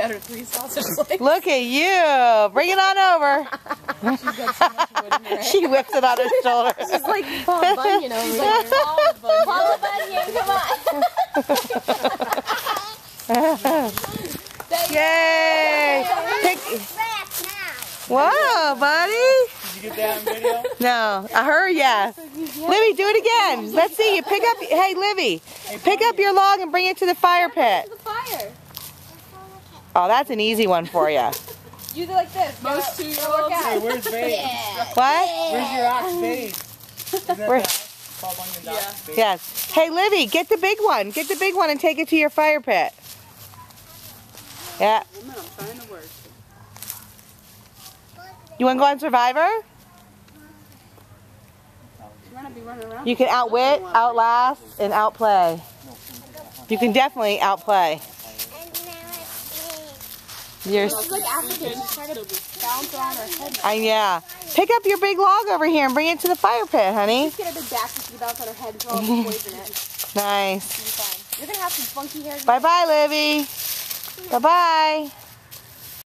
out her 3 sausage links. Look at you. Bring it on over. She's got so much wood in her. She whips it on her shoulder. She's like Paul Bunyan over there. Paul Bunyan, come on. Yay! Whoa, buddy. Did you get that on video? No, her, yeah. Livy, do it again. Let's see you. Pick up. Hey, Livy, pick up your log and bring it to the fire pit. To the fire. Oh, that's an easy one for you. You do like this. Most 2-year-olds. Hey, where's Babe? Yeah. What? Where's your ox Babe? Isn't that Where? Paul Bunyan's ox Babe? Yes. Hey, Livy, get the big one. Get the big one and take it to your fire pit. Yeah. I'm trying to work. You want to go on Survivor? You're gonna be running around. You can outwit, outlast, and outplay. You can definitely outplay. You're, She's like African. She's trying to bounce on her head. yeah. Pick up your big log over here and bring it to the fire pit, honey. Just get a big back so she can bounce on her head and throw all the poison in it. Nice. You'll be fine. You're gonna have some funky hair. Bye-bye, Livy. Bye-bye.